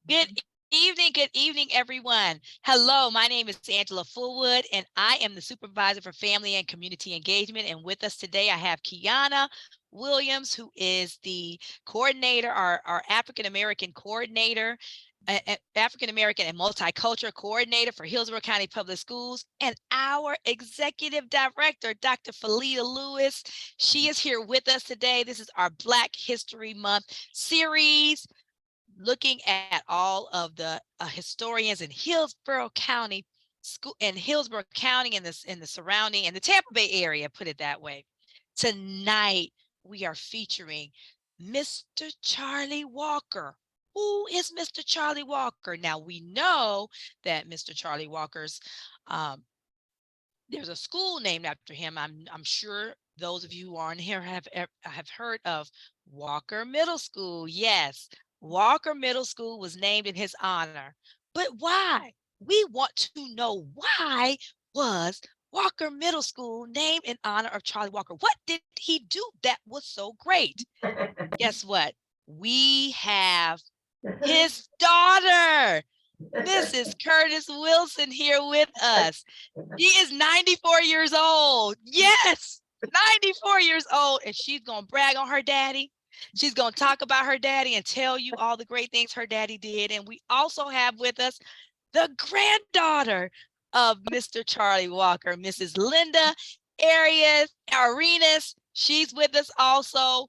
Good evening, everyone. Hello, my name is Angela Fullwood, and I am the Supervisor for Family and Community Engagement. And with us today, I have Kiana Williams, who is the coordinator, our African-American coordinator, African-American and multicultural coordinator for Hillsborough County Public Schools, and our executive director, Dr. Felita Lewis. She is here with us today. This is our Black History Month series, looking at all of the historians in Hillsborough County and the surrounding and the Tampa Bay area, put it that way. Tonight we are featuring Mr. Charlie Walker. Who is Mr. Charlie Walker? Now we know that Mr. Charlie Walker's there's a school named after him. I'm sure those of you who are in here have heard of Walker Middle School. Yes, Walker Middle School was named in his honor. But why? We want to know, why was Walker Middle School named in honor of Charlie Walker? What did he do that was so great? Guess what? We have his daughter, Mrs. Curtis Wilson, here with us. She is 94 years old. Yes, 94 years old. And she's going to brag on her daddy. She's going to talk about her daddy and tell you all the great things her daddy did. And we also have with us the granddaughter of Mr. Charlie Walker, Mrs. Linda Arenas. She's with us also.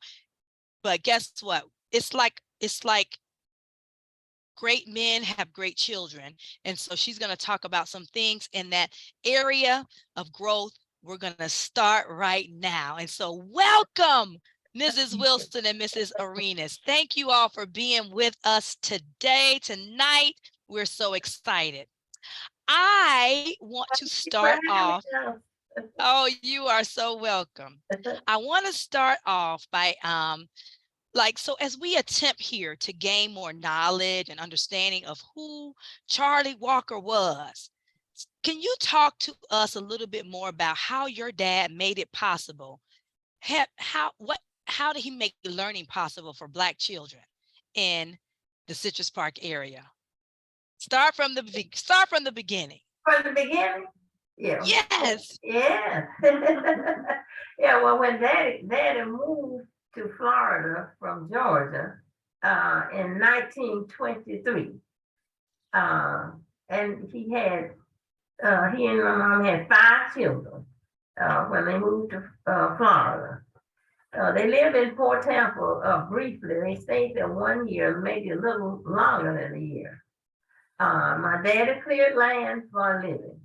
But guess what? It's like great men have great children. And so she's going to talk about some things in that area of growth. We're going to start right now. And so welcome, Mrs. Wilson and Mrs. Arenas. Thank you all for being with us tonight. We're so excited. I want to start off. Oh, you are so welcome. I want to start off by so as we attempt here to gain more knowledge and understanding of who Charlie Walker was, can you talk to us a little bit more about how your dad made it possible? How did he make learning possible for Black children in the Citrus Park area? Start from the beginning. From the beginning? Yeah. Yes. Yeah. Yeah, well, when daddy moved to Florida from Georgia in 1923. And he and my mom had 5 children when they moved to Florida. They lived in Port Tampa briefly. They stayed there 1 year, maybe a little longer than a year. My daddy cleared land for a living.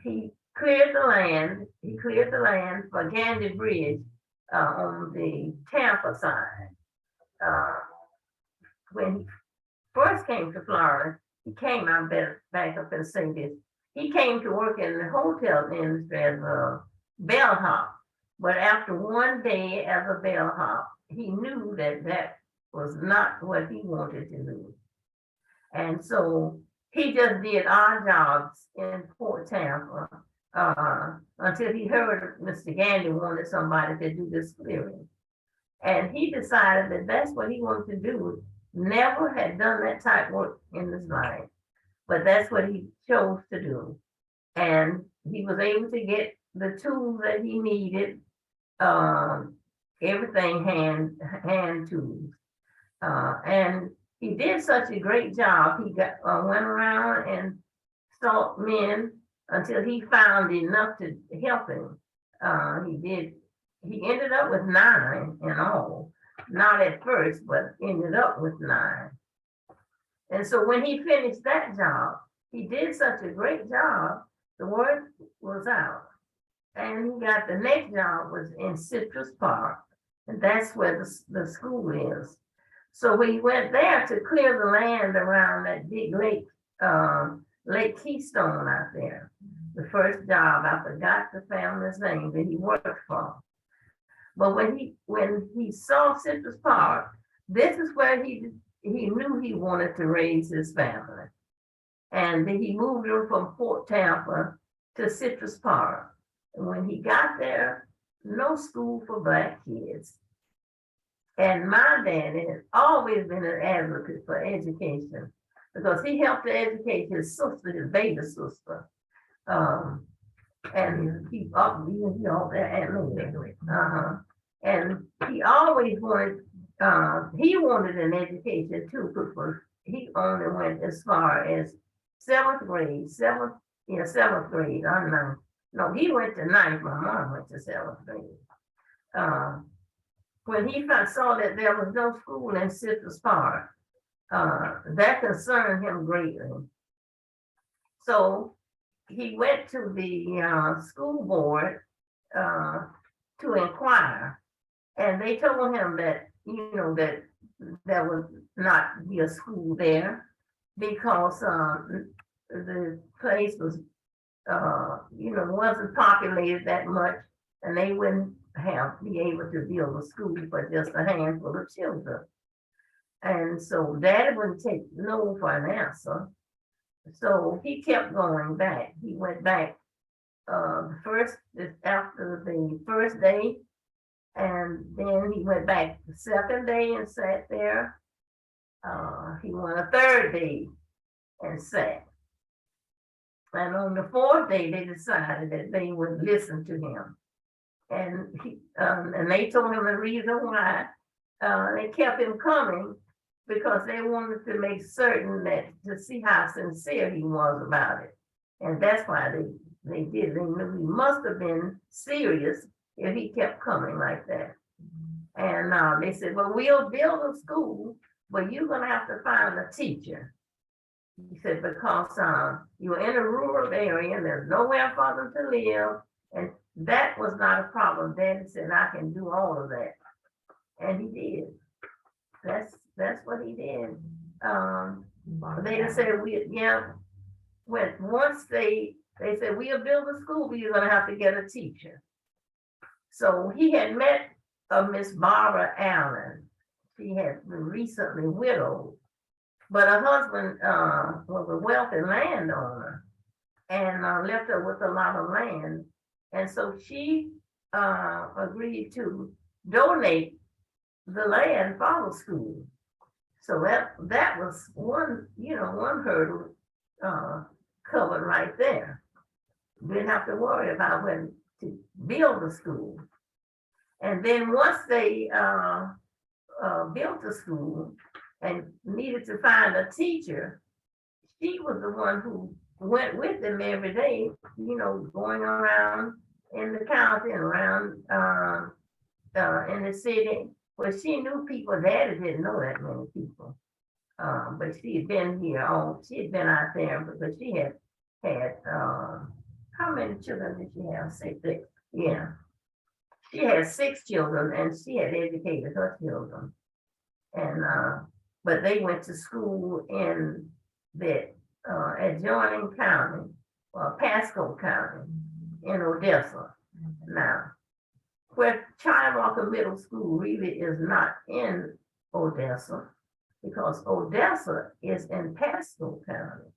He cleared the land for Gandy Bridge on the Tampa side. When he first came to Florida, he came, I better back up and say this, he came to work in the hotel industry as a bellhop. But after 1 day as a bellhop, he knew that was not what he wanted to do. And so he just did odd jobs in Port Tampa until he heard Mr. Gandy wanted somebody to do this clearing. And he decided that that's what he wanted to do. Never had done that type of work in his life, but that's what he chose to do. And he was able to get the tools that he needed, everything hand tools. And he did such a great job. He went around and sought men until he found enough to help him. He ended up with 9 in all, not at first, but ended up with 9. And so when he finished that job, he did such a great job, the word was out. And he got the next job was in Citrus Park, and that's where the school is. So we went there to clear the land around that big lake, Lake Keystone out there. The first job, I forgot the family's name that he worked for. But when he saw Citrus Park, this is where he knew he wanted to raise his family. And then he moved him from Port Tampa to Citrus Park. And when he got there, no school for Black kids. And my daddy has always been an advocate for education because he helped to educate his sister, his baby sister. Um, and he up, you know, uh-huh. And he always wanted, he wanted an education too, because he only went as far as seventh grade, I know. No, he went to ninth, my mom went to seventh grade. Uh, when he saw that there was no school in Citrus Park, that concerned him greatly. So he went to the school board to inquire, and they told him that, you know, that there would not be a school there because the place was, you know, wasn't populated that much, and they wouldn't be able to build a school for just a handful of children. And so Daddy wouldn't take no for an answer. So he kept going back. He went back after the first day, and then he went back the second day and sat there. He went a third day and sat. And on the fourth day, they decided that they would listen to him. And they told him the reason why they kept him coming because they wanted to make certain that to see how sincere he was about it. And that's why they did. They knew he must have been serious if he kept coming like that. And they said, well, we'll build a school, but you're going to have to find a teacher. He said, because you're in a rural area and there's nowhere for them to live. And that was not a problem. Daddy said, I can do all of that. And he did. That's what he did. They said, once they said, we'll build a school, but you're going to have to get a teacher. So he had met Miss Barbara Allen. She had been recently widowed, but her husband was a wealthy landowner and left her with a lot of land. And so she agreed to donate the land for the school. So that was one hurdle covered right there. Didn't have to worry about when to build the school. And then once they built the school and needed to find a teacher, she was the one who went with them every day, you know, going around in the county and around in the city. But she knew people. Daddy didn't know that many people. But she had been here. She had been out there because she had how many children did she have? Six. Yeah. She had 6 children and she had educated her children. And but they went to school in the adjoining county, Pasco County in Odessa. Now, where China Middle School really is not in Odessa, because Odessa is in Pasco County.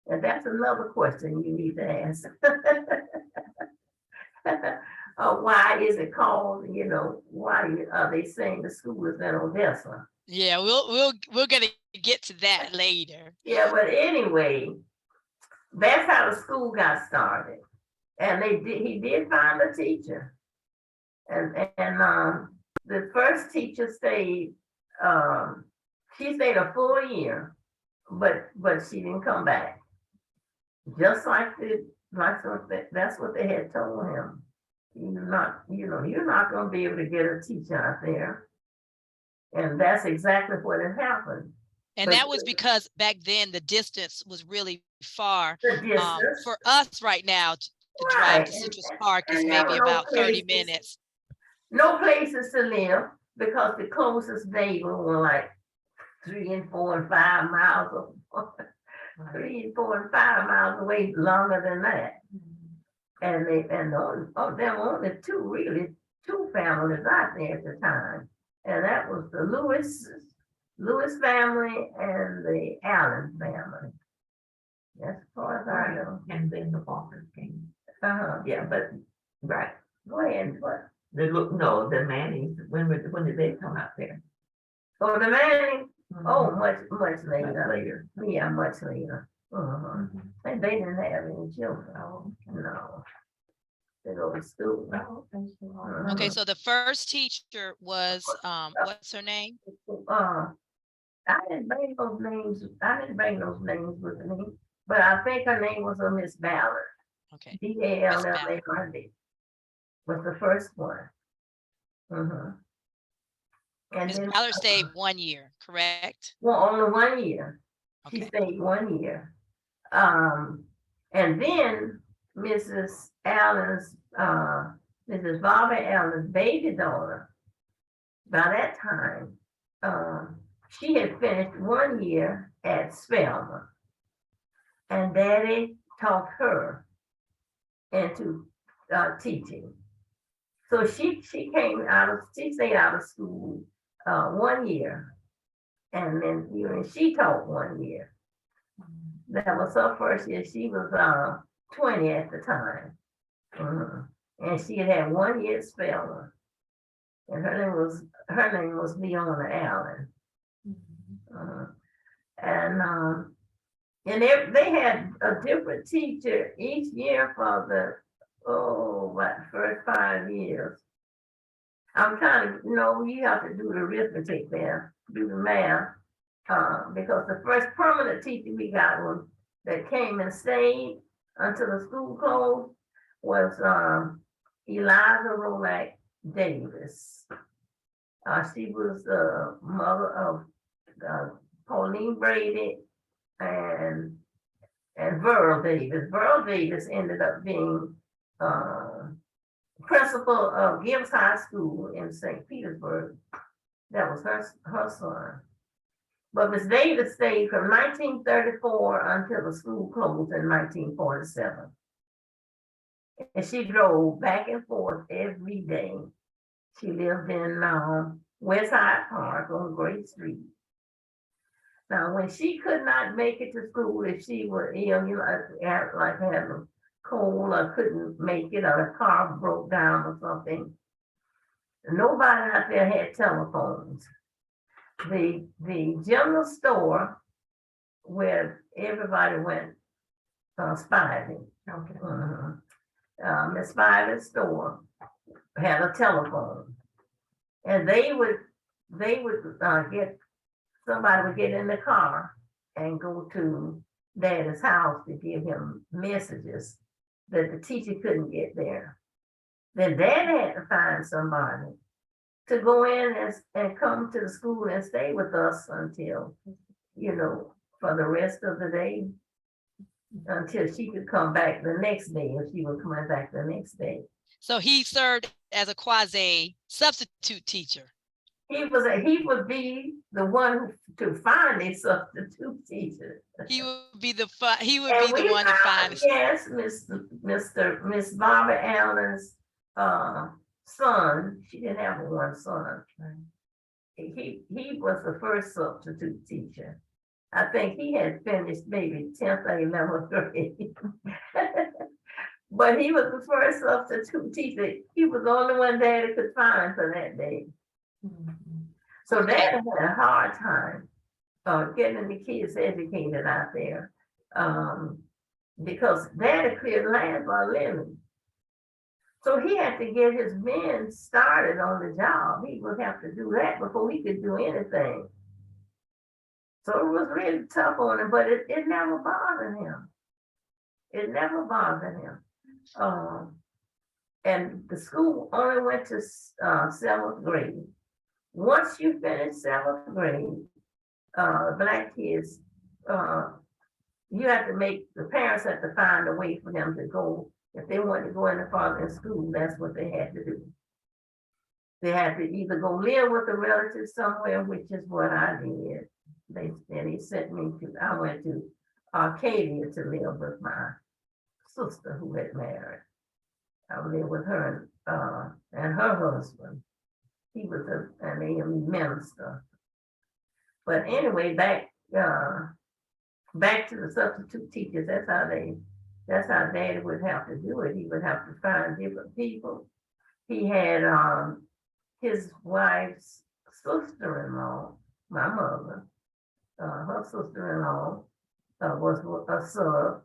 And that's another question you need to ask. Why is it called, you know, why are they saying the school is in Odessa? Yeah, we're gonna get to that later. Yeah, but anyway, that's how the school got started. And he did find a teacher. And the first teacher stayed, she stayed a full year, but she didn't come back. Just that's what they had told him. You're not going to be able to get a teacher out there. And that's exactly what had happened. And that was because back then the distance was really far. The distance. For us right now to drive to Citrus Park is maybe about 30 minutes. No places to live because the closest neighbor were like 3 and 4 and 5 miles, 3 and 4 and 5 miles away, longer than that. And there were only two families out there at the time. And that was the Lewis family and the Allen family. That's as far as I know. And then the Walkers came. Yeah, but right. Go ahead. What? No, the Mannings, when did they come out there? Oh, the Manning, oh, much Much later. later. Yeah, much later. Mhm. And they didn't have any children. Oh, No, they go to school. oh, thank you. Okay, Mhm. so the first teacher was, what's her name? Uh, I didn't bring those names. I didn't bring those names with me, but I think her name was a Miss Ballard. Okay, Miss Ballard. Ballard was the first one. hmm And Miss then Ballard stayed 1 year, correct? well, only 1 year. She Okay, stayed 1 year. Um, and then Mrs. Allen's, Mrs. Barbara Allen's baby daughter, by that time, she had finished 1 year at Spelman, and Daddy taught her into teaching. So she stayed out of school 1 year, and then even she taught 1 year. That was her first year. She was 20 at the time. Mhm. And she had 1 year spelling. And her name was Leona Allen. Uh, and they had a different teacher each year for the first 5 years. I'm trying to, you have to do the arithmetic there, do the math, because the first permanent teacher we got that came and stayed until the school closed was Eliza Rolak Davis. She was the mother of Pauline Brady and Verl Davis. Verl Davis ended up being uh, principal of Gibbs High School in St. Petersburg. That was her son. But Miss Davis stayed from 1934 until the school closed in 1947. And she drove back and forth every day. She lived in West Hyde Park on Great Street. Now, when she could not make it to school, if she was ill, like had a cold or couldn't make it, or the car broke down or something, nobody out there had telephones. The general store where everybody went, Spivey. Okay. Miss Spivey's store had a telephone, and they would get somebody would get in the car and go to Daddy's house to give him messages that the teacher couldn't get there. Then Dad had to find somebody to go in and come to the school and stay with us until, for the rest of the day, until she could come back the next day, if she was coming back the next day. so he served as a quasi substitute teacher. He would be the one to find a substitute teacher. He would be he would And be the we one to find. found, yes, Miss Barbara Allen's son. She didn't have one son. He was the first substitute teacher. I think he had finished maybe 10th or 11th grade. But he was the first substitute teacher. He was the only one Daddy could find for that day. So Daddy had a hard time getting the kids educated out there, because Daddy cleared land for a living. So he had to get his men started on the job. He would have to do that before he could do anything. So it was really tough on him, but it never bothered him. It never bothered him. And the school only went to 7th grade. Once you finish 7th grade, Black kids, the parents had to find a way for them to go. If they wanted to go in the foreign school, that's what they had to do. They had to either go live with a relative somewhere, which is what I did. They I went to Arcadia to live with my sister who had married. I lived with her and her husband. He was an AME minister. But anyway, back to the substitute teachers. That's how Daddy would have to do it. He would have to find different people he had his wife's sister-in-law, my mother, her sister-in-law was a sub.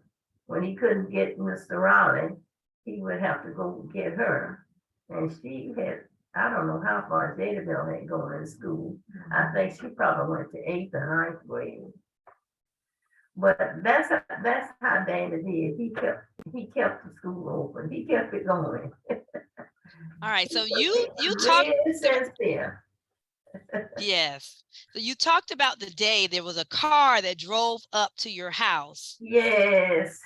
When he couldn't get Mr. Raleigh, he would have to go get her. And she had, I don't know how far Jadaville had gone in school. I think she probably went to 8th or 9th grade. But that's how Danny did. He kept the school open. He kept it going. All right. So you talked. Really sincere. Yes. So you talked about the day there was a car that drove up to your house. Yes.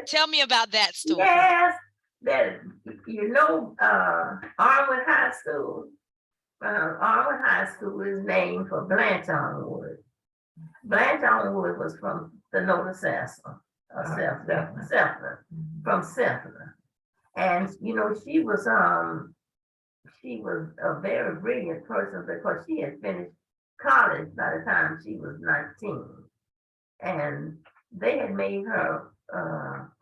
Tell me about that story. Yes. That Armwood High School. Armwood High School is named for Blanche Armwood. Blanche Armwood was from the Nova Sessa, Selfner, from Selfner. And she was a very brilliant person because she had finished college by the time she was 19. And they had made her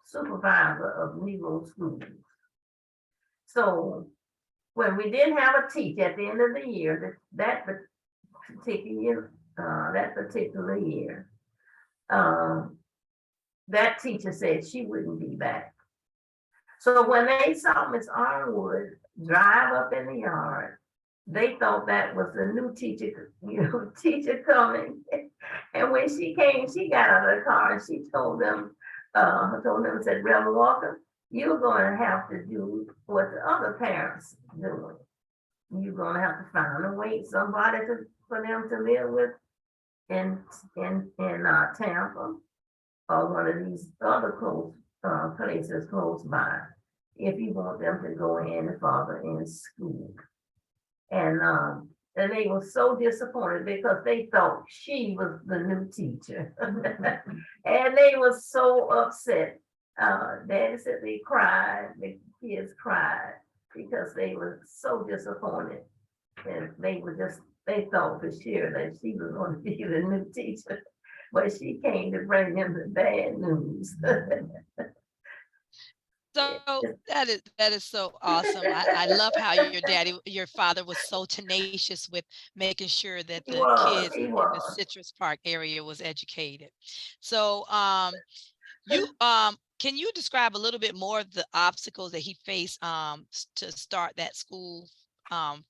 supervisor of Negro schools. So when we didn't have a teacher at the end of the year, that particular year, that teacher said she wouldn't be back. So when they saw Miss Armwood drive up in the yard, they thought that was the new teacher, teacher coming. And when she came, she got out of the car and she told them, said, Reverend Walker, you're going to have to do what the other parents doing. You're going to have to find a way, somebody for them to live with in Tampa or one of these other places close by, if you want them to go in further in school. And they were so disappointed because they thought she was the new teacher. And they were so upset. Daddy said they cried, the kids cried because they were so disappointed. And they thought for sure that she was going to be the new teacher. But she came to bring them the bad news. So that is so awesome. I love how your father was so tenacious with making sure that the kids in the Citrus Park area was educated. So can you describe a little bit more of the obstacles that he faced to start that school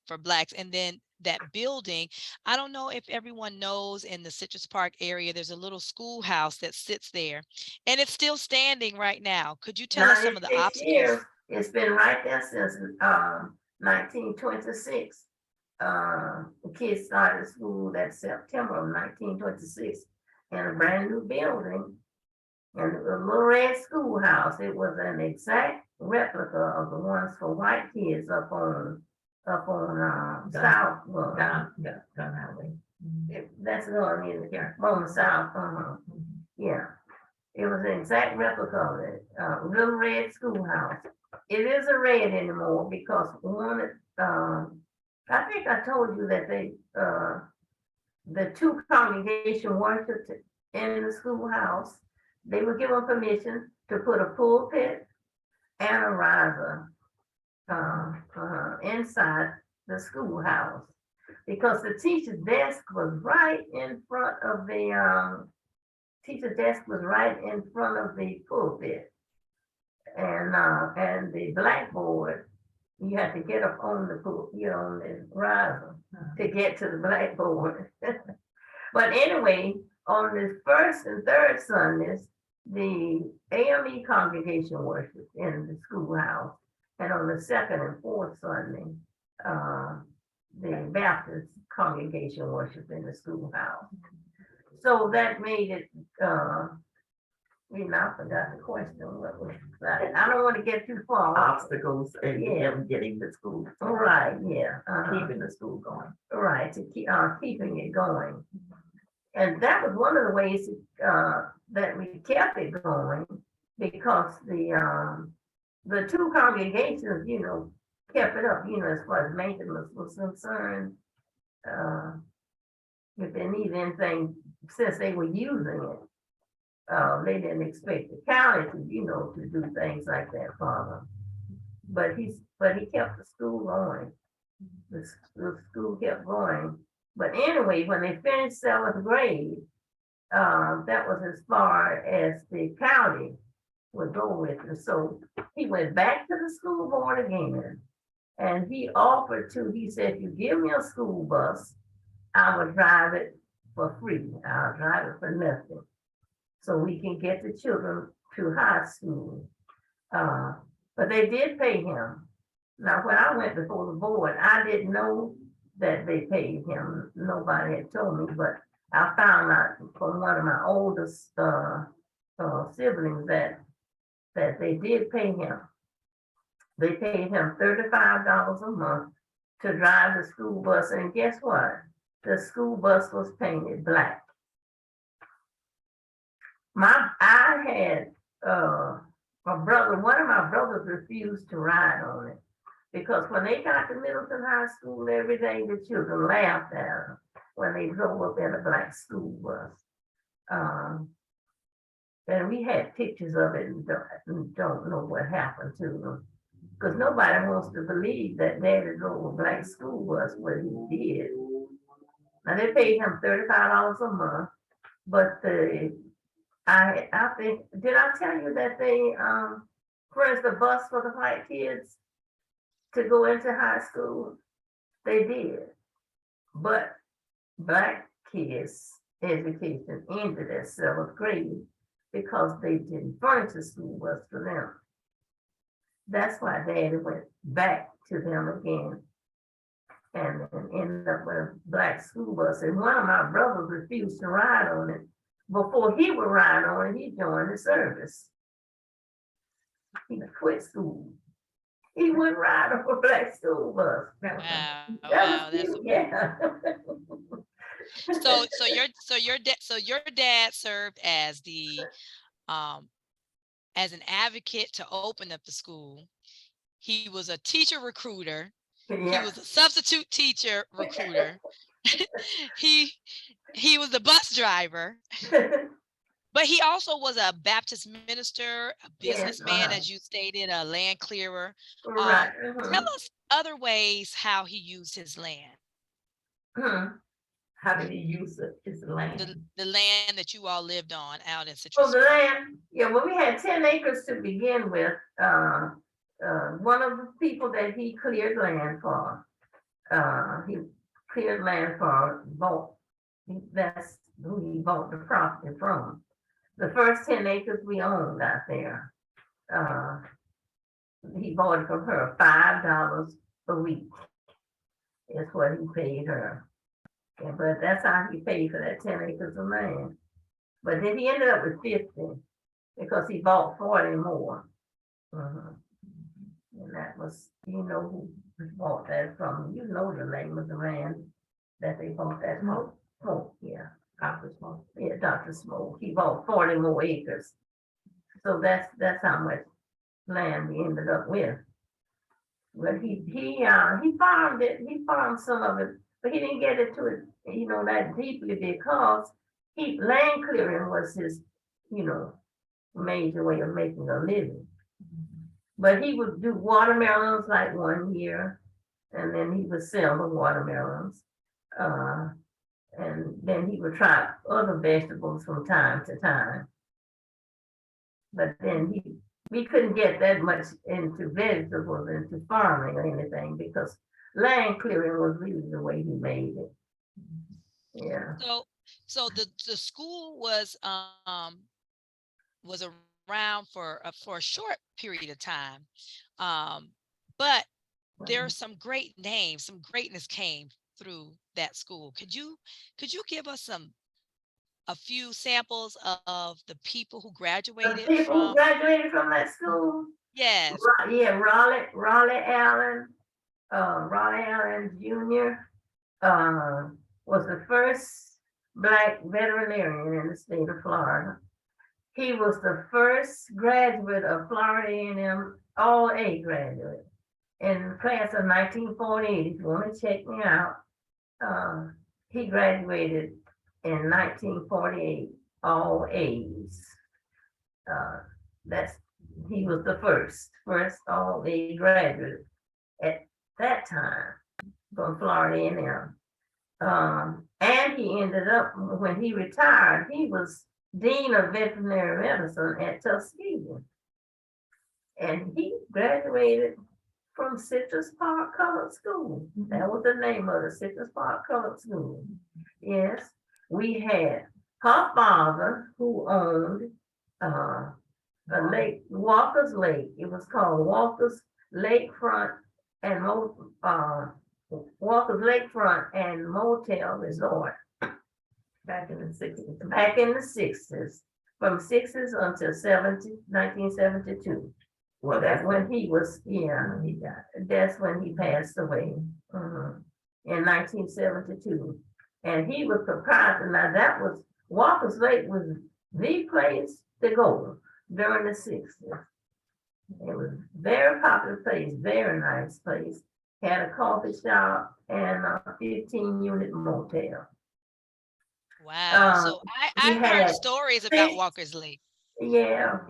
for Blacks, and then that building? I don't know if everyone knows, in the Citrus Park area, there's a little schoolhouse that sits there, and it's still standing right now. Could you tell us some of the obstacles? Years. It's been right there since 1926. The kids started school that September of 1926 in a brand new building. And a little red schoolhouse. It was an exact replica of the ones for white kids up on South Gun Highway. That's the one on the South. Yeah, it was an exact replica of it. Little red schoolhouse. It isn't red anymore because I think I told you that the two congregation worshiped in the schoolhouse. They were given permission to put a pulpit and a riser inside the schoolhouse because the teacher's desk was right in front of the pulpit, and the blackboard. You had to get up on the riser to get to the blackboard. But anyway, on the first and third Sundays, the AME congregation worshiped in the schoolhouse, and on the second and fourth Sunday, the Baptist congregation worshiped in the schoolhouse. So that made it, I forgot the question. I don't want to get too far. Obstacles and getting the school. Right, yeah. Keeping the school going. Right, to keep keeping it going. And that was one of the ways that we kept it going, because the two congregations, kept it up, as far as maintenance was concerned. If they need anything, since they were using it, they didn't expect the county to do things like that for them. but he kept the school going. The school kept going. But anyway, when they finished seventh grade, that was as far as the county would go with it. So he went back to the school board again, and he said, if you give me a school bus, I will drive it for free. I'll drive it for nothing. So we can get the children to high school. Uh, but they did pay him. Now, when I went before the board, I didn't know that they paid him. Nobody had told me, but I found out from one of my oldest siblings that they did pay him. They paid him $35 a month to drive the school bus, and guess what? The school bus was painted black. I had one of my brothers refused to ride on it because when they got to Middleton High School every day, the children laughed at them when they drove up in a black school bus. And we had pictures of it and don't know what happened to them. Because nobody wants to believe that Daddy drove a black school bus, but he did. Now they paid him $35 a month, but I think, did I tell you that they furnished a bus for the white kids to go into high school? They did. But black kids' education ended at seventh grade because they didn't furnish a school bus for them. That's why Daddy went back to them again and ended up with a black school bus. And one of my brothers refused to ride on it. Before he would ride on it, he joined the service. He quit school. He wouldn't ride on a black school bus. Wow, that's yeah. so your dad served as the as an advocate to open up the school. He was a teacher recruiter. Yeah. He was a substitute teacher recruiter. he was a bus driver. But he also was a Baptist minister, a businessman, as you stated, a land clearer. Right. Tell us other ways how he used his land. How did he use his land? The land that you all lived on out in Citrus. Oh, the land. Yeah, well, we had 10 acres to begin with. One of the people that he cleared land for, he cleared land for that's who he bought the property from. The first 10 acres we owned out there, he bought it from her, $5 a week is what he paid her. Yeah, but that's how he paid for that 10 acres of land. But then he ended up with 50 because he bought 40 more. And that was, you know who bought that from. You know the name of the land that they bought that from. Oh, yeah. Dr. Smoke. Yeah, Dr. Smoke. He bought 40 more acres. So that's how much land we ended up with. But he farmed it. He farmed some of it, but he didn't get into it, that deeply because land clearing was his, major way of making a living. But he would do watermelons like 1 year, and then he would sell the watermelons. And then he would try other vegetables from time to time. But then we couldn't get that much into vegetables, into farming or anything, because land clearing was really the way he made it. Yeah. So the school was around for a short period of time, but there are some great names, some greatness came through that school. Could you give us a few samples of the people who graduated The people who graduated from that school? Yes. Yeah, Raleigh Allen Jr. Was the first Black veterinarian in the state of Florida. He was the first graduate of Florida A&M, all A graduate, in the class of 1948. If you want to check me out, he graduated in 1948, all A's. He was the first all-A graduate at that time from Florida A&M. And he ended up, when he retired, he was Dean of Veterinary Medicine at Tuskegee. And he graduated from Citrus Park Colored School. That was the name of the Citrus Park Colored School. Yes, we had her father who owned a lake, Walker's Lake. It was called Walker's Lakefront and Walker's Lakefront and Motel Resort Back in the 60s. back in the 60s, from 60s until 1972. Well, That's that's when he was, yeah, when he got. that's when he passed away in 1972. And he was proprietor. Now that was Walker's Lake was the place to go during the 60s. It was a very popular place, very nice place. Had a coffee shop and a 15-unit motel. Wow. Um, So we I've heard had stories about six, Walker's Lake. yeah.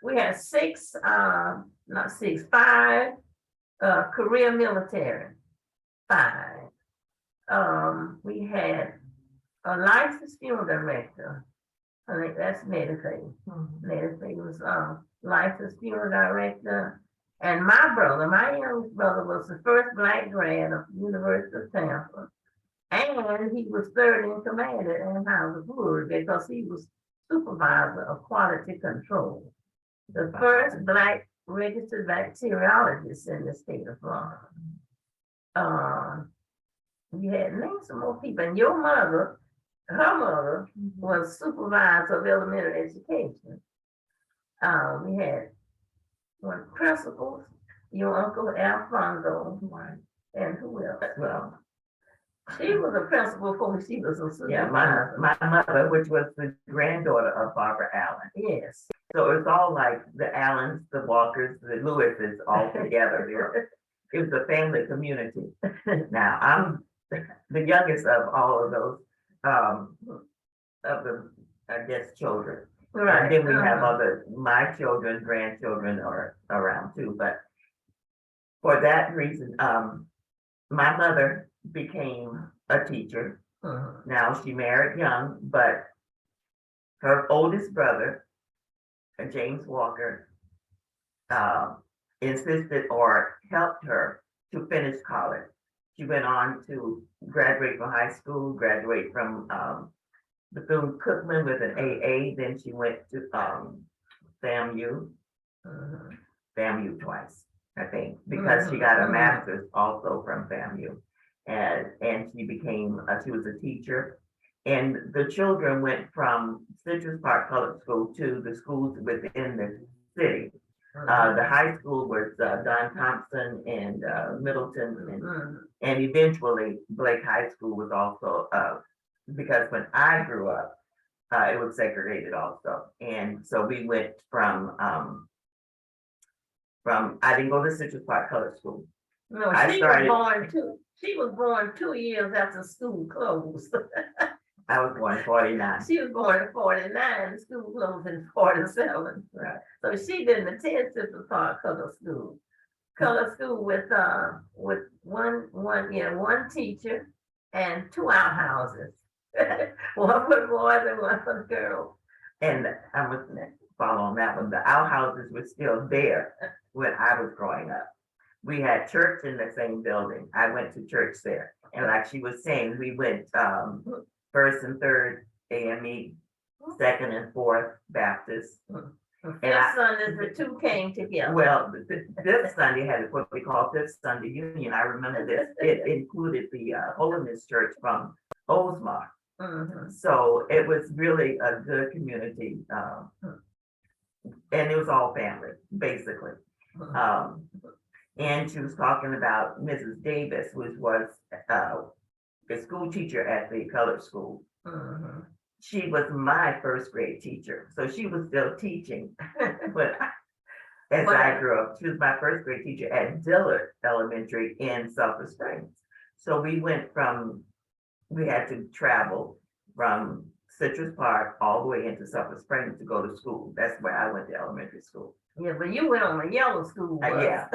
We had five career military. Five. We had a licensed funeral director. I think that's Medicaid. Medicaid was licensed funeral director. And my youngest brother was the first black grad of the University of Tampa. And he was third in command at Anheuser-Busch because he was supervisor of quality control. The first black registered bacteriologist in the state of Florida. We had named some more people, and your mother, her mother, was supervisor of elementary education. We had one principals, your uncle Alfonso, and who else? Well, she was a principal before she was a supervisor. Yeah, my mother, which was the granddaughter of Barbara Allen. Yes. So it was all like the Allens, the Walkers, the Lewises all together. It was a family community. Now, I'm the youngest of all of those, of the, I guess, children. Right. And then we have my children, grandchildren are around too, but for that reason, my mother became a teacher. Now she married young, but her oldest brother, James Walker, insisted or helped her to finish college. She went on to graduate from high school, graduate from Bethune-Cookman with an AA. Then she went to FAMU, FAMU twice, I think, because she got a master's also from FAMU. And she became, she was a teacher. And the children went from Citrus Park Public School to the schools within the city. The high school was Don Thompson and Middleton, and eventually Blake High School was also, because when I grew up, it was segregated also. And so we went from I didn't go to Citrus Park Public School. No, she was born 2 years after school closed. I was born in 49. She was born in 49, school closed in 47. Right. So she didn't attend Citrus Park Color School. Color School with one teacher and 2 outhouses. One for the boys and one for the girls. And I must follow on that one. The outhouses were still there when I was growing up. We had church in the same building. I went to church there. And like she was saying, we went first and third AME, second and fourth Baptist. Fifth Sundays, the two came together. Well, this Sunday had what we call Fifth Sunday Union. I remember this. It included the Holiness Church from Oldsmar. So it was really a good community. And it was all family, basically. And she was talking about Mrs. Davis, which was a school teacher at the colored school. She was my first grade teacher, so she was still teaching. But as I grew up, she was my first grade teacher at Dillard Elementary in Sulphur Springs. So we had to travel from Citrus Park all the way into Sulphur Springs to go to school. That's where I went to elementary school. Yeah, but you went on a yellow school bus. Yeah,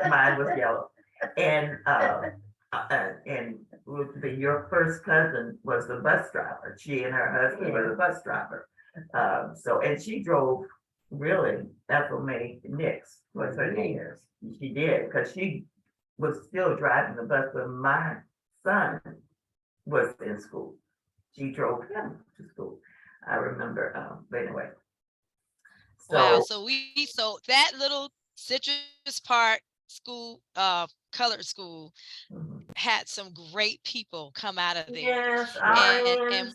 mine was yellow. And your first cousin was the bus driver. She and her husband were the bus driver. So, and she drove really Ethel May Nix was her name. She did, because she was still driving the bus when my son was in school. She drove him to school. I remember, but anyway. Wow. So, So that little Citrus Park school, colored school, mhm. had some great people come out of there. Yes, And RNs.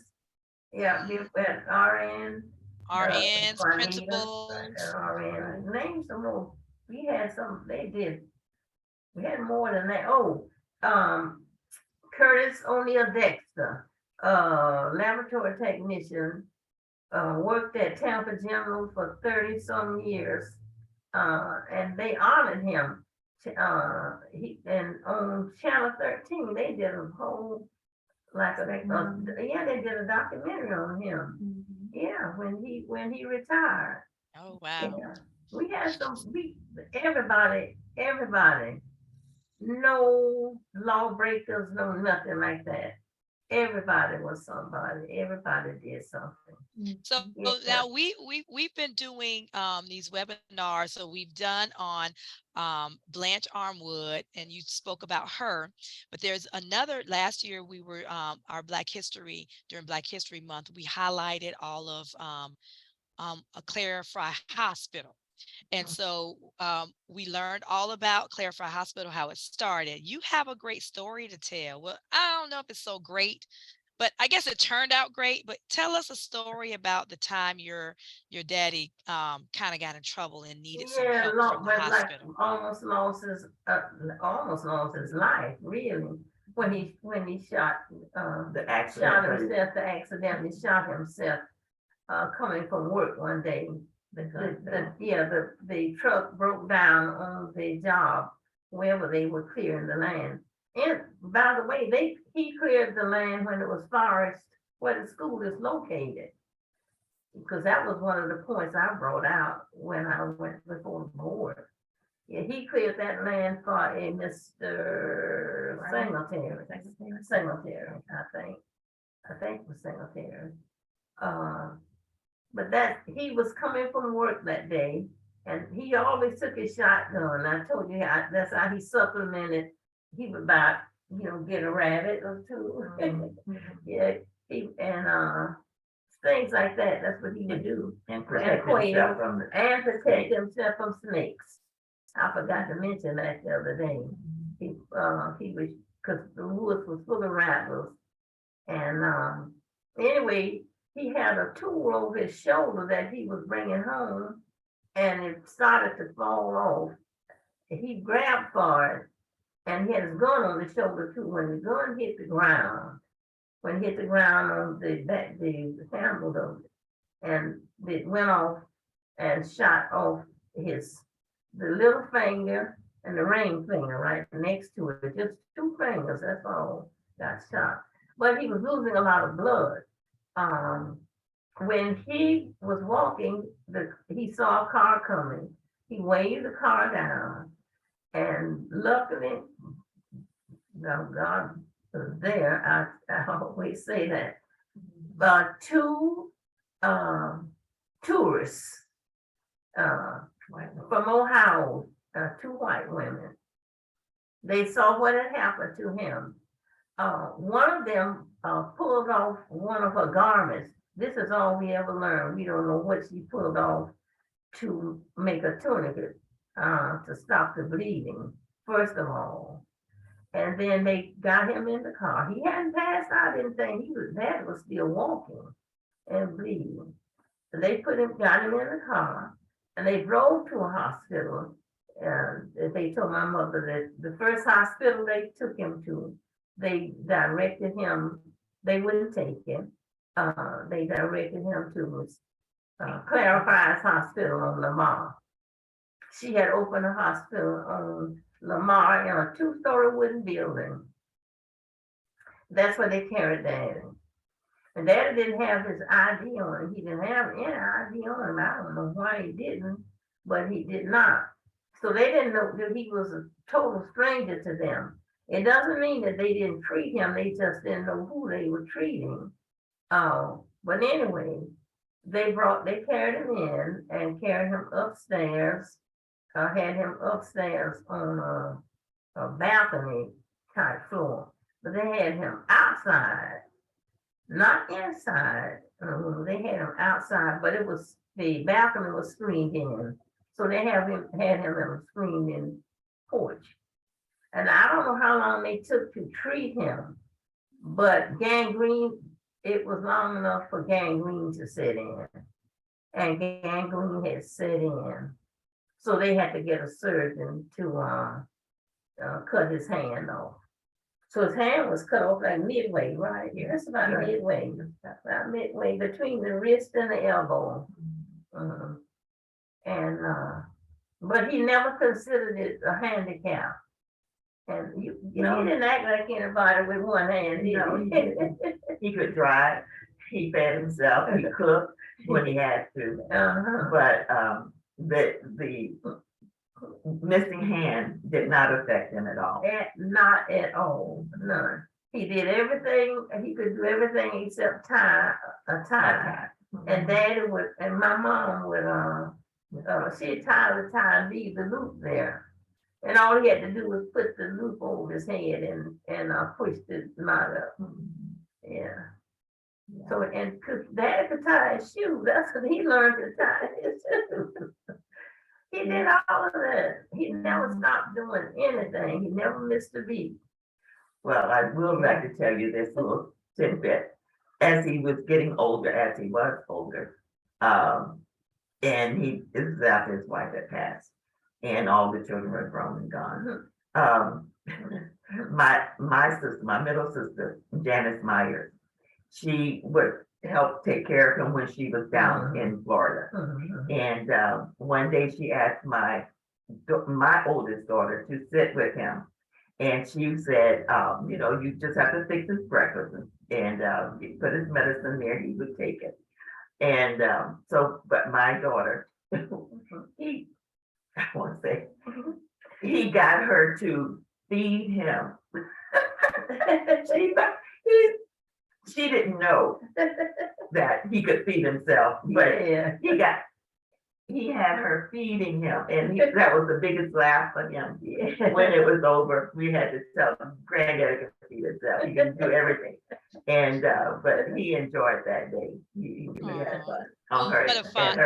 Yeah, we went RN, RNs, Juanita, principals. RN. Name some more. We had some, they did. We had more than that. Oh, Curtis O'Neill Dexter, laboratory technician, worked at Tampa General for 30 some years. And they honored him. And on Channel 13, they did a whole, they did a documentary on him. Yeah, when he retired. Oh, wow. Yeah. We had everybody, no lawbreakers, no nothing like that. Everybody was somebody. Everybody did something. So Yeah. now we've been doing these webinars. So we've done on Blanche Armwood, and you spoke about her. But there's another. Last year we were our Black History during Black History Month. We highlighted all of a Clara Fry Hospital. And so we learned all about Clara Fry Hospital, how it started. You have a great story to tell. Well, I don't know if it's so great, but I guess it turned out great. But tell us a story about the time your daddy kind of got in trouble and needed some help from the but like hospital. almost lost his life, really, when he shot The accident. accidentally shot himself coming from work one day. The truck broke down on the job wherever they were clearing the land. And by the way, he cleared the land when it was forest where the school is located. Because that was one of the points I brought out when I went before the board. Yeah, he cleared that land for a Mr. Singletary, I think it was Singletary. But that he was coming from work that day, and he always took his shotgun. I told you that's how he supplemented. He would buy, get a rabbit or two. Yeah, things like that. That's what he would do. And protect himself from snakes. I forgot to mention that the other day. He was, because the woods was full of rattlers, and anyway. He had a tool over his shoulder that he was bringing home, and it started to fall off. He grabbed for it, and he had his gun on his shoulder too. When the gun hit the ground, on the handle of it, and it went off and shot off the little finger and the ring finger right next to it. Just two fingers, that's all got shot. But he was losing a lot of blood. When he was walking, he saw a car coming. He waved the car down, and luckily, God was there. I always say that. But two tourists from Ohio, two white women, they saw what had happened to him. One of them pulled off one of her garments. This is all we ever learned. We don't know what she pulled off to make a tourniquet to stop the bleeding, first of all. And then they got him in the car. He hadn't passed out anything. Dad was still walking and bleeding. So they got him in the car, and they drove to a hospital. And they told my mother that the first hospital they took him to, they directed him, they wouldn't take him. They directed him to Clara Fry's Hospital on Lamar. She had opened a hospital on Lamar in a 2-story wooden building. That's where they carried Daddy. And Daddy didn't have his ID on him. He didn't have any ID on him. I don't know why he didn't, but he did not. So they didn't know that he was a total stranger to them. It doesn't mean that they didn't treat him. They just didn't know who they were treating. But anyway, they carried him in and carried him upstairs, had him upstairs on a balcony type floor. But they had him outside, not inside. They had him outside, but the balcony was screened in. So they had him in a screened in porch. And I don't know how long they took to treat him, but gangrene, it was long enough for gangrene to set in. And gangrene had set in. So they had to get a surgeon to cut his hand off. So his hand was cut off like midway, right? Yeah, that's about midway. About midway between the wrist and the elbow. But he never considered it a handicap. And he didn't act like anybody with one hand. He could drive, he fed himself, he cooked when he had to. But the missing hand did not affect him at all. Not at all, none. He did everything, he could do everything except tie a tie. And Daddy would, and my mom would, she'd tie the tie and leave the loop there. And all he had to do was put the loop over his head and push the knot up. Yeah. So, and cause Daddy could tie his shoe, that's what he learned to tie his shoe. He did all of that. He never stopped doing anything. He never missed a beat. Well, I will like to tell you this little tidbit. As he was getting older, as he was older, and this is after his wife had passed, and all the children were grown and gone. My sister, my middle sister, Janice Myers, she would help take care of him when she was down in Florida. And one day she asked my oldest daughter to sit with him. And she said, you just have to fix his breakfast and you put his medicine there, he would take it. And but my daughter, I want to say, he got her to feed him. She didn't know that he could feed himself, but Yeah. he had her feeding him, and that was the biggest laugh for him. When it was over, we had to tell him, Granddaddy could feed himself, he can do everything. And but he enjoyed that day. He had fun on her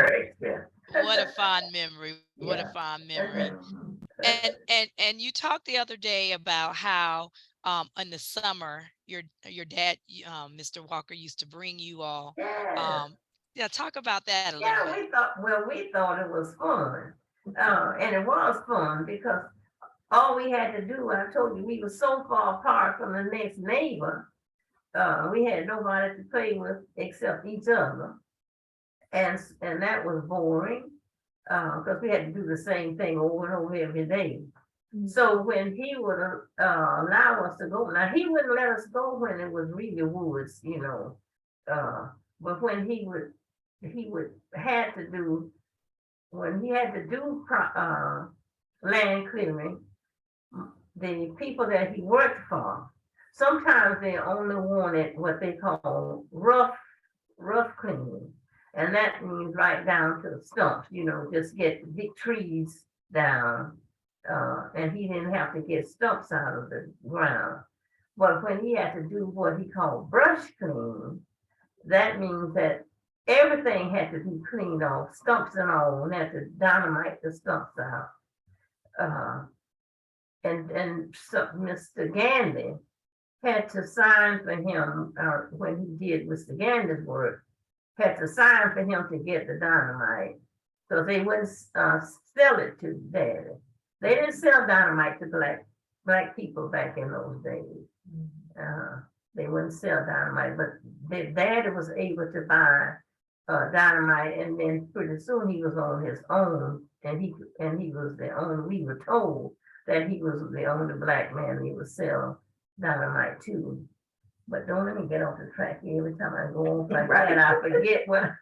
expense. What a fond memory. What a fond memory. And you talked the other day about how in the summer your dad Mr. Walker used to bring you all. Talk about that a little bit. We thought it was fun. And it was fun because all we had to do, I told you, we were so far apart from the next neighbor. We had nobody to play with except each other. And that was boring because we had to do the same thing over and over every day. So when he would allow us to go, now he wouldn't let us go when it was really woods, but when when he had to do land clearing, the people that he worked for, sometimes they only wanted what they call rough cleaning. And that means right down to the stumps, just get big trees down. And he didn't have to get stumps out of the ground. But when he had to do what he called brush clean, that means that everything had to be cleaned off, stumps and all, and had to dynamite the stumps out. And so Mr. Gandy had to sign for him, when he did Mr. Gandy's work, had to sign for him to get the dynamite. So they wouldn't sell it to Daddy. They didn't sell dynamite to black people back in those days. They wouldn't sell dynamite, but Daddy was able to buy dynamite, and then pretty soon he was on his own, and he was the only. We were told that he was the only black man he would sell dynamite to. But don't let me get off the track every time I go on like that. I forget what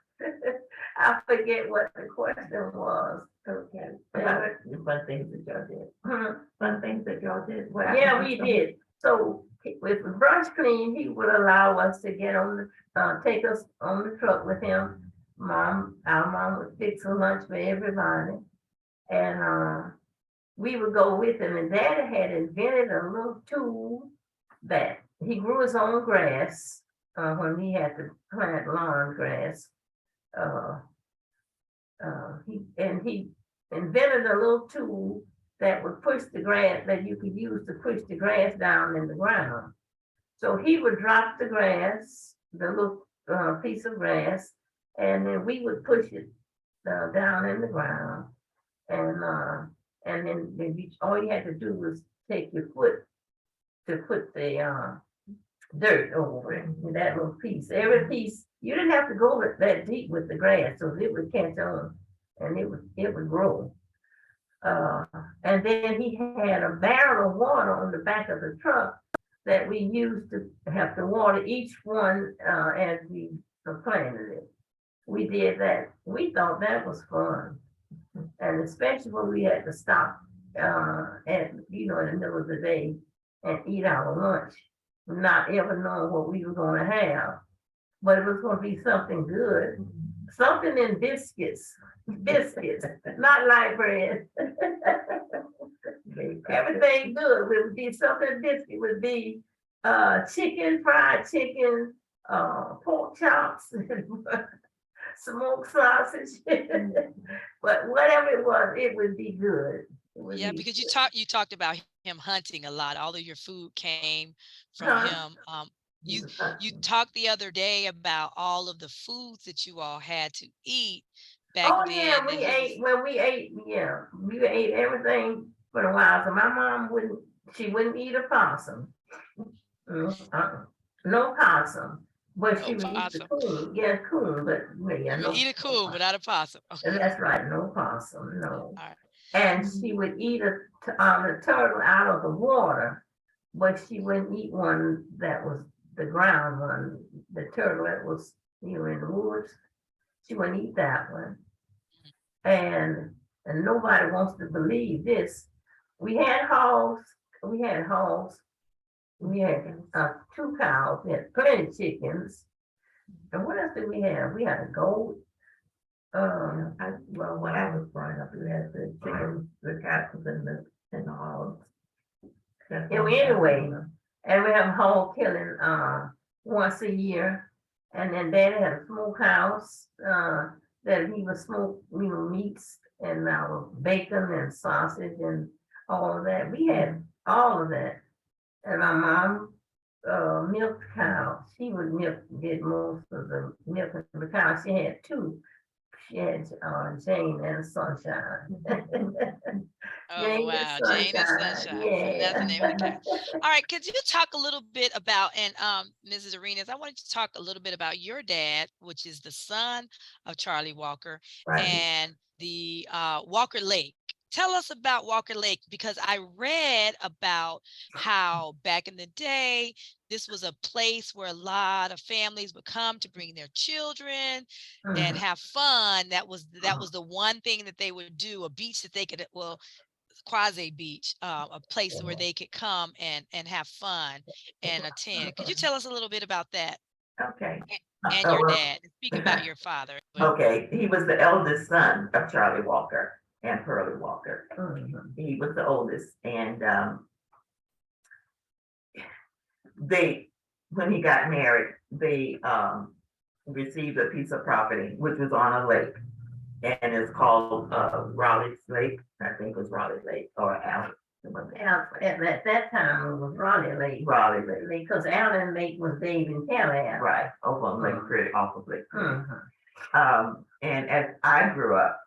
I forget what the question was. Okay. About the fun things that y'all did. Fun things that y'all did. What Yeah, happened we to did. So with the brush clean, he would allow us to get on the, take us on the truck with him. Our mom would fix a lunch for everybody. And, we would go with him, and Daddy had invented a little tool that he grew his own grass, when he had to plant lawn grass. Uh, he invented a little tool that would push the grass, that you could use to push the grass down in the ground. So he would drop the grass, the little piece of grass, and then we would push it down in the ground. And then all you had to do was take your foot to put the dirt over it, that little piece. Every piece, you didn't have to go that deep with the grass, so it would catch on and it would grow. And then he had a barrel of water on the back of the truck that we used to have to water each one as we planted it. We did that. We thought that was fun. And especially when we had to stop in the middle of the day and eat our lunch, not ever knowing what we were going to have. But it was going to be something good, something in biscuits, not light bread. Everything good. It would be something biscuit. It would be chicken, fried chicken, pork chops, smoked sausage. But whatever it would be good. Yeah, because you talked about him hunting a lot. All of your food came from Huh? him. You talked the other day about all of the foods that you all had to eat back Oh yeah, then. we ate when we ate. Yeah, we ate everything for a while. So my mom wouldn't eat a possum. No possum, but No she would eat the possum. coon. Yeah, coon, but yeah, You would no. eat a coon, but not a possum. And Okay. that's right, no possum, no. All right. And she would eat the turtle out of the water, but she wouldn't eat one that was the ground one, the turtle that was, in the woods. She wouldn't eat that one. And nobody wants to believe this. We had hogs, we had hogs, we had 2 cows, we had plenty of chickens. And what else did we have? We had a goat. Well, when I was growing up, we had the chickens, the cats, and the hogs. Anyway, and we have hog killing once a year. And then Daddy had a smokehouse that he would smoke, meats and bacon and sausage and all of that. We had all of that. And my mom milked cows. She would did most of the milking of the cows. She had 2. She had Jane and Sunshine. Oh, Jane and wow. Jane and Sunshine, Sunshine. And that's the yeah. name of the cat. All right. Could you talk a little bit about, and Mrs. Arenas, I wanted to talk a little bit about your dad, which is the son of Charlie Walker, Right. and the Walker Lake. Tell us about Walker Lake, because I read about how back in the day, this was a place where a lot of families would come to bring their children and have fun. That was the one thing that they would do, a beach that they could, well, quasi beach, a place where they could come and have fun and attend. Could you tell us a little bit about that Okay. and your dad? And speak about your father as well. Okay, he was the eldest son of Charlie Walker and Pearlie Walker. He was the oldest, and when he got married, they received a piece of property which was on a lake, and it's called Raleigh's Lake. I think it was Raleigh Lake or Allen. At that time, it was Raleigh Lake. Raleigh Lake, Because Allen Lake was Dave and Kelly. right, over on Lake Pretty, off of Lake Pretty. And as I grew up,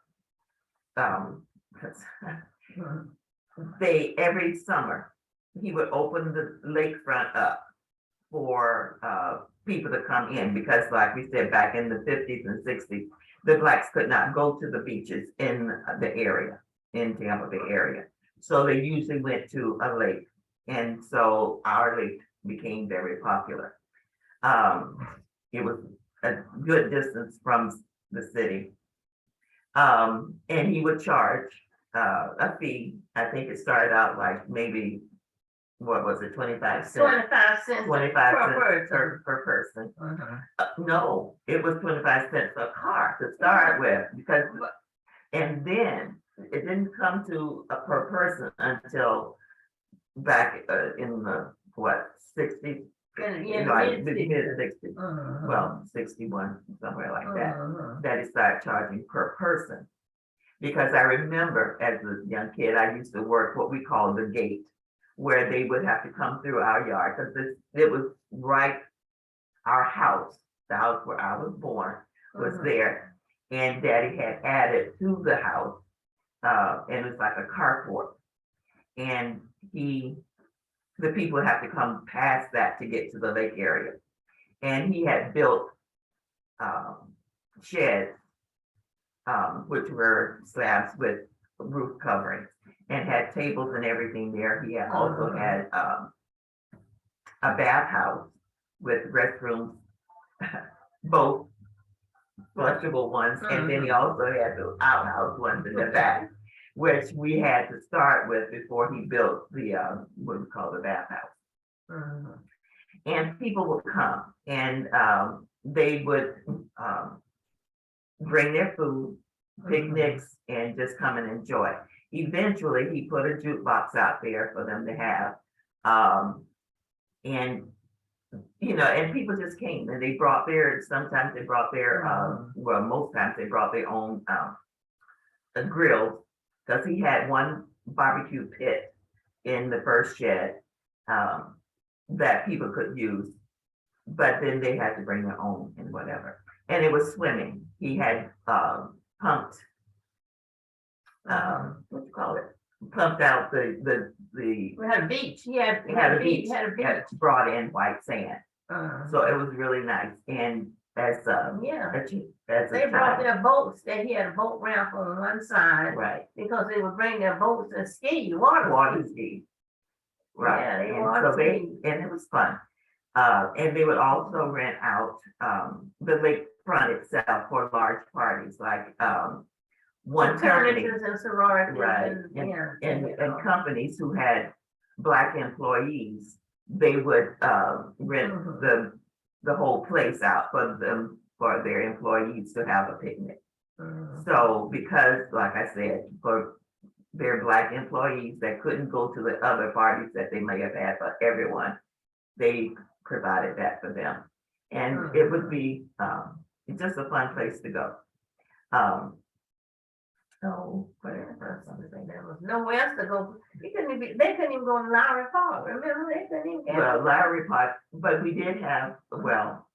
every summer, he would open the lakefront up for people to come in, because like we said, back in the 50s and 60s, the blacks could not go to the beaches in the area, in Tampa Bay area. So they usually went to a lake. And so our lake became very popular. It was a good distance from the city. And he would charge a fee. I think it started out like maybe, what was it, 25 cents? 25 cents 25 per cents person. per person. Uh-huh. No, it was 25 cents a car to start with, because, and then it didn't come to a per person until back in the, what, 60s? In the Like mid-60s. mid-60s, Uh-huh. well, 61, somewhere like that, Uh-huh. that it started charging per person. Because I remember as a young kid, I used to work what we call the gate, where they would have to come through our yard, because it was right, our house, the house where I was born was Uh-huh. there. And Daddy had added to the house, and it's like a carport. And the people have to come past that to get to the lake area. And he had built sheds, which were slabs with roof covering, and had tables and everything there. He had also had a bathhouse with restrooms, both flushable ones, and then he also had the outhouse ones in the back, which we had to start with before he built the what we call the bathhouse. Uh-huh. And people would come, and they would bring their food, picnics, and just come and enjoy. Eventually, he put a jukebox out there for them to have. And, and people just came and they brought sometimes they brought well, most times they brought their own grills, because he had one barbecue pit in the first shed that people could use, but then they had to bring their own and whatever. And it was swimming. He had pumped, what you call it? Pumped out We had a beach. He had a beach. He had a beach. Had brought in white sand. So it was really nice. And as Yeah. as They a brought child, their boats. He had a boat ramp on one side right, because they would bring their boats and ski, water ski. ski. Right. Yeah, they And water so ski. and it was fun. And they would also rent out the lakefront itself for large parties, like one company, Fraternities and sororities. right, and companies who had Black employees, they would rent the whole place out for their employees to have a picnic. So because, like I said, for their Black employees that couldn't go to the other parties that they may have had for everyone, they provided that for them. And it would be just a fun place to go. So whatever, something there was nowhere else to go. They couldn't even go to Lowry Park. Remember, they couldn't even get. Well, Lowry Park, but we did have,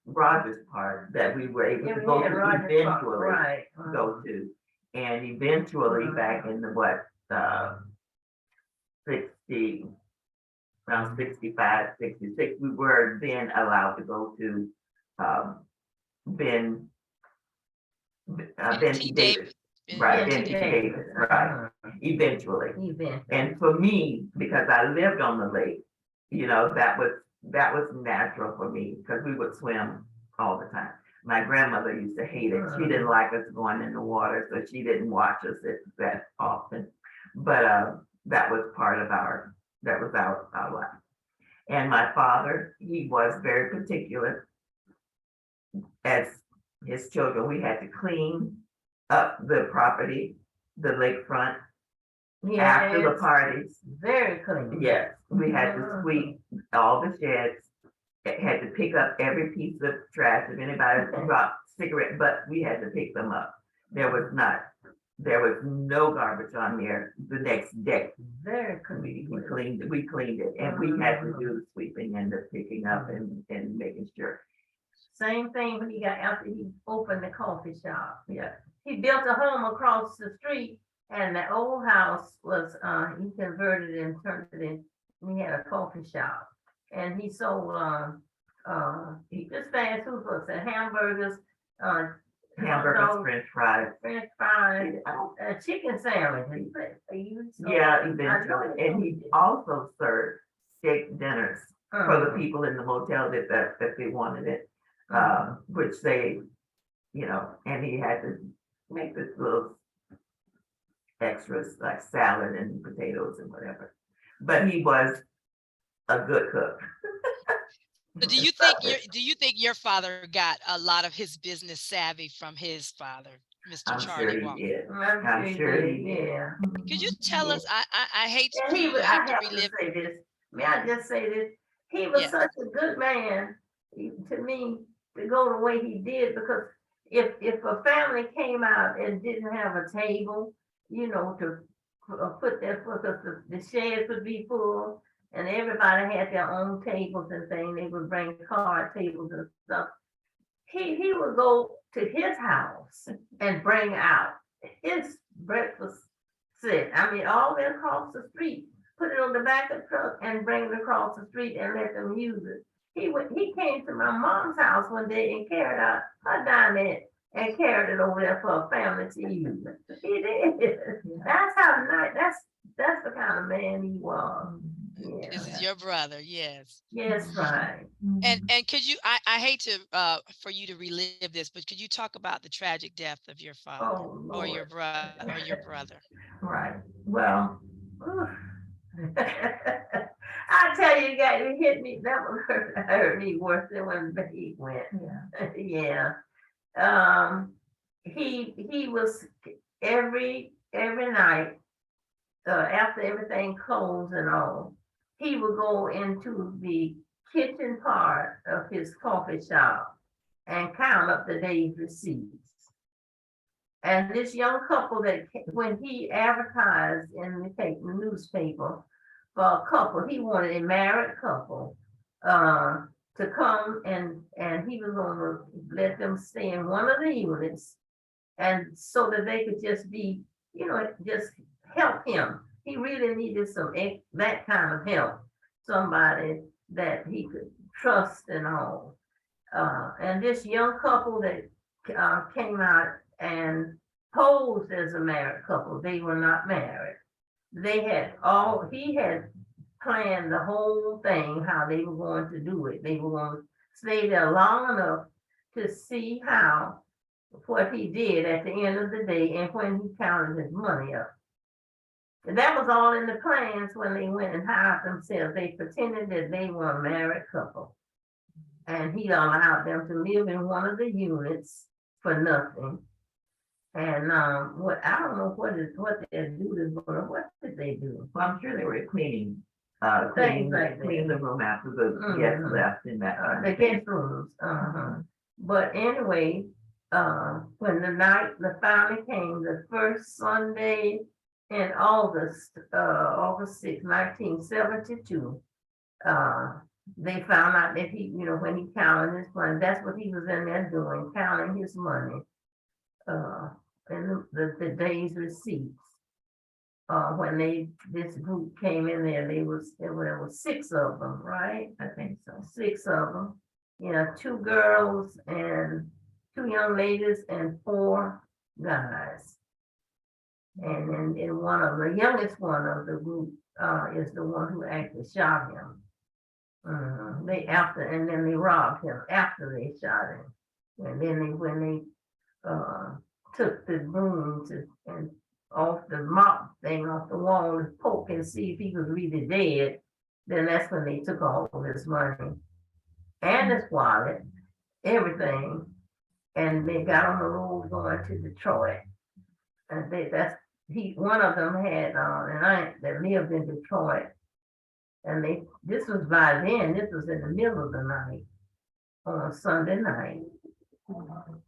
Rogers Park that we were able to go to eventually, go to. And eventually back in the 60, around 65, 66, we were then allowed to go to Ben T. Davis. Ben Right, T. Ben T. Davis, right, eventually. And for me, because I lived on the lake, that was natural for me, because we would swim all the time. My grandmother used to hate it. She didn't like us going in the water, so she didn't watch us that often. But that was our life. And my father, he was very particular. As his children, we had to clean up the property, the lakefront, after the parties. Very clean. Yes, we had to sweep all the sheds, had to pick up every piece of trash. If anybody dropped cigarette butts, we had to pick them up. There was no garbage on there the next day. Very clean. We cleaned it, and we had to do the sweeping and the picking up and making sure. Same thing when he got after he opened the coffee shop. Yeah. He built a home across the street, and the old house was he converted it and turned it in. And he had a coffee shop, and he sold just fast food for us, hamburgers, French fries, chicken sandwich. Yeah, eventually, and he also served steak dinners for the people in the motel that they wanted it, which they, and he had to make this little extras like salad and potatoes and whatever. But he was a good cook. So do you think your father got a lot of his business savvy from his father, Mr. I'm Charlie sure he Walker? did. I'm sure he did. Yeah. Could you tell Yeah. us? I hate And for he you was, to I have to have to relive. say this, may I just say this? He was Yes. such a good man to me to go the way he did, because if a family came out and didn't have a table, to put their foot, because the sheds would be full and everybody had their own tables and things, they would bring card tables and stuff. He would go to his house and bring out his breakfast set. I mean, all the way across the street, put it on the back of the truck and bring it across the street and let them use it. He came to my mom's house one day and carried out her dinette and carried it over there for a family to use. He did. That's how nice. That's the kind of man he was. This is Yeah. your brother, yes. Yes, right. And could you? I hate to for you to relive this, but could you talk about the tragic death of your father Oh or your Lord. brother? Right. Well, I tell you, guys, it hit me. That one hurt me worse than when he went. Yeah. He was every night, after everything closed and all, he would go into the kitchen part of his coffee shop and count up the day's receipts. And this young couple when he advertised in the newspaper for a couple, he wanted a married couple to come, and he was going to let them stay in one of the units, and so that they could just be, just help him. He really needed that kind of help, somebody that he could trust and all. And this young couple that came out and posed as a married couple, they were not married. He had planned the whole thing, how they were going to do it. They were going to stay there long enough to see what he did at the end of the day and when he counted his money up. And that was all in the plans when they went and hired themselves. They pretended that they were a married couple. And he allowed them to live in one of the units for nothing. And what I don't know what their duties were. What did they do? Well, I'm sure they were cleaning Things like that. cleaning the room after the guests left in that. The guest rooms. But anyway, when the family came, the first Sunday in August 6, 1972, they found out that when he counted his money, that's what he was in there doing, counting his money, and the day's receipts. When this group came in there, there was 6 of them, right? I think so. 6 of them. 2 girls and 2 young ladies and 4 guys. And then one of the youngest one of the group is the one who actually shot him. And then they robbed him after they shot him. And then when they took the broom and off the mop thing off the wall to poke and see if he was really dead, then that's when they took all of his money and his wallet, everything, and they got on the road going to Detroit. And one of them had an aunt that lived in Detroit, and this was in the middle of the night on a Sunday night.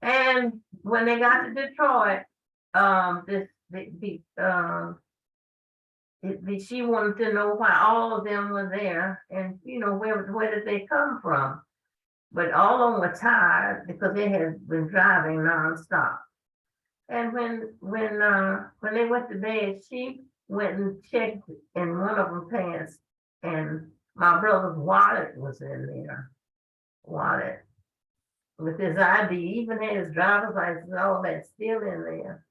And when they got to Detroit, she wanted to know why all of them were there, and where did they come from? But all of them were tired because they had been driving nonstop. And when they went to bed, she went and checked in one of them pants, and my brother's wallet was in there. Wallet with his ID, even had his driver's license, all that still in there.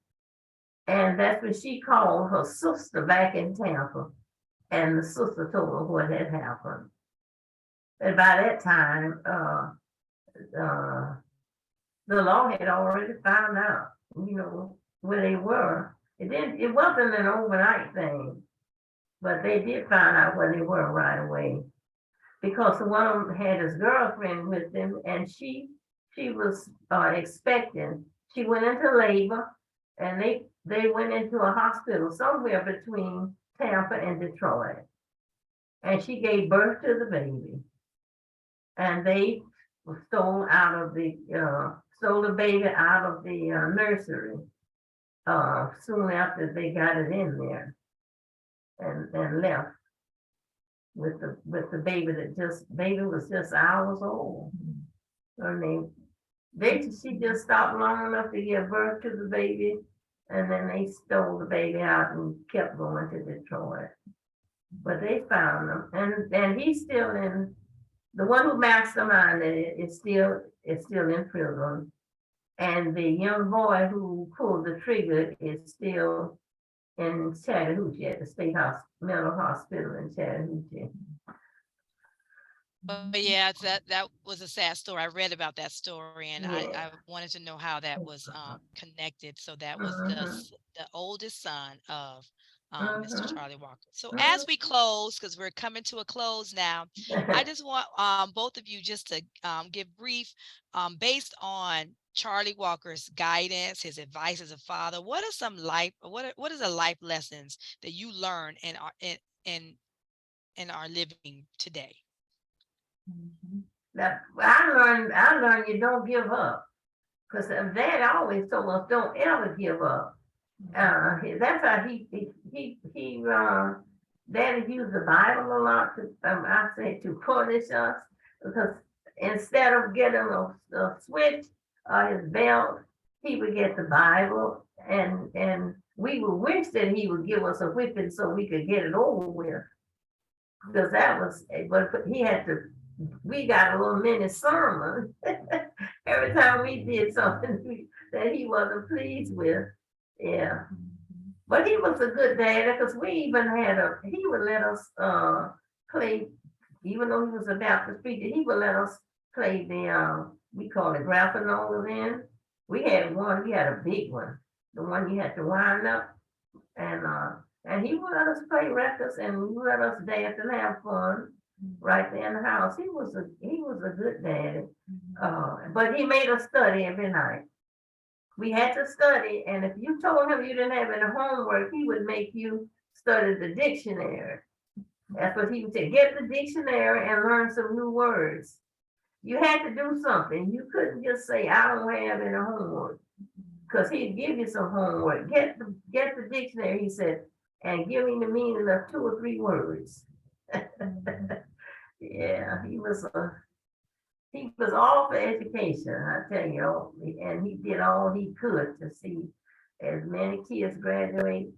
And that's when she called her sister back in Tampa, and the sister told her what had happened. And by that time, uh, the law had already found out, where they were. It wasn't an overnight thing, but they did find out where they were right away. Because one of them had his girlfriend with him, and she was expecting. She went into labor, and they went into a hospital somewhere between Tampa and Detroit, and she gave birth to the baby, and they stole the baby out of the nursery soon after they got it in there, and left with the baby was just hours old. Her name she just stopped long enough to give birth to the baby, and then they stole the baby out and kept going to Detroit. But they found him, and he's still in. The one who masterminded it is still in prison, and the young boy who pulled the trigger is still in Chattahoochee at the mental hospital in Chattahoochee. But yeah, that was a sad story. I read about that story, and Yeah. I wanted to know how that was connected. So that was Mhm. the oldest son of Mr. Mhm. Charlie Walker. So as Mhm. we close, because we're coming to a close now, I just want both of you just to give brief, based on Charlie Walker's guidance, his advice as a father. What are some what is the life lessons that you learn in our living today? That I learned you don't give up. Because Dad always told us don't ever give up. That's how Daddy used the Bible a lot to, I say, to punish us, because instead of getting a switch or his belt, he would get the Bible, and we would wish that he would give us a whipping so we could get it over with, because that was, but he had to. We got a little mini sermon every time we did something that he wasn't pleased with. Yeah, but he was a good dad, because we even he would let us play, even though he was a Baptist preacher, he would let us play we call it Graffanola then. We had a big one, the one you had to wind up, and uh, and he would let us play records, and he would let us dance and have fun right there in the house. He was a good daddy. But he made us study every night. We had to study, and if you told him you didn't have any homework, he would make you study the dictionary. That's what he would say. Get the dictionary and learn some new words. You had to do something. You couldn't just say, I don't have any homework, because he'd give you some homework. Get the dictionary, he said, and give me the meaning of 2 or 3 words. Yeah, he was all for education, I tell you, and he did all he could to see as many kids graduate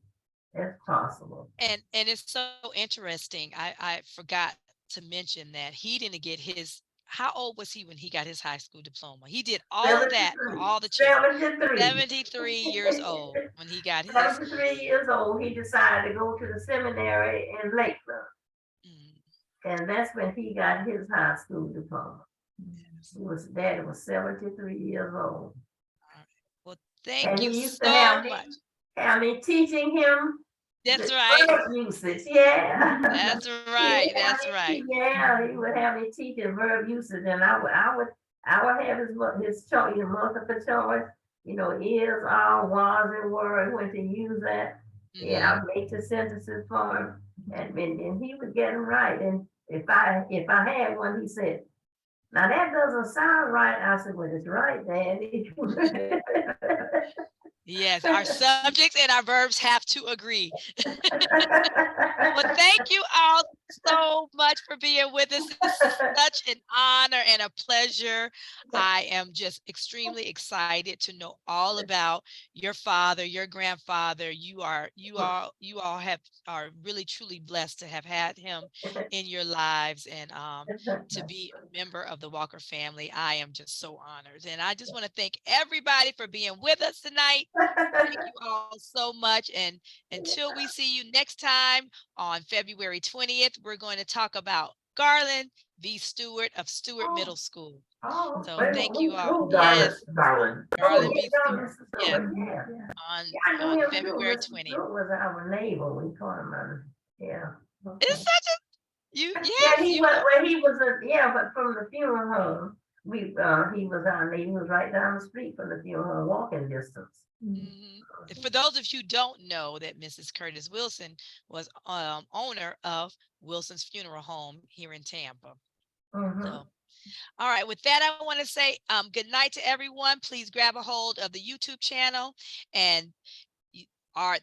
as possible. And it's so interesting. I forgot to mention that he didn't get his. How old was he when he got his high school diploma? He did all of that for 73, all the children. 73. 73 years old when he got his. 73 years old, he decided to go to the seminary in Lakeland. Mm, And that's when he got his high school diploma. yes. Daddy was 73 years old. All right. Well, thank And you he used to so much. have me teaching him That's the right. verb usage. Yeah. That's right. That's right. Yeah, he would have me teaching verb usage, and I would have his choice, multiple choice, is, are, was, and were, when to use that. Yeah, Hmm. I'd make the sentences for him, and he would get them right. And if I had one, he said, "Now that doesn't sound right." I said, "Well, it's right, Daddy." Yes, our subjects and our verbs have to agree. Well, thank you all so much for being with us. It's such an honor and a pleasure. I am just extremely excited to know all about your father, your grandfather. You all are really truly blessed to have had him in your lives, and to be a member of the Walker family. I am just so honored. And I just want to thank everybody for being with us tonight. Thank you all so much. And until we see you next time on February 20th, we're going to talk about Garland v. Stewart of Stewart Oh, Middle School. oh, So wait a thank minute, you all. who Yes, Garland? Oh, Garland v. yeah, Stewart. Mr. Yeah, Stewart, yeah. on Yeah, I knew him too. February Mr. 20th. Stewart was our neighbor. We called him, yeah. It's Okay. such a you. Yeah, Yes, he you was, know. well, he was yeah, but from the funeral home, he was our neighbor, he was right down the street from the funeral home, walking distance. Mhm. For those of you who don't know that Mrs. Curtis Wilson was owner of Wilson's Funeral Home here in Tampa. Mhm. So, all right, with that, I want to say good night to everyone. Please grab a hold of the YouTube channel, and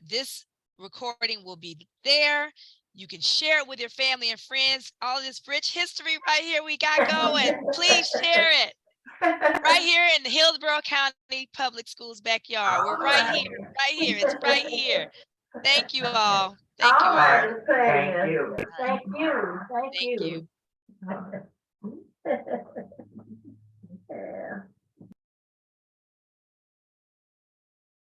this recording will be there. You can share it with your family and friends. All this rich history right here we got going. Please share it right here in the Hillsborough County Public Schools backyard. We're All right right. here, right here. It's right here. Thank you all. Thank you All all. right, Thank you. Thank you, thank Thank you. you. Yeah.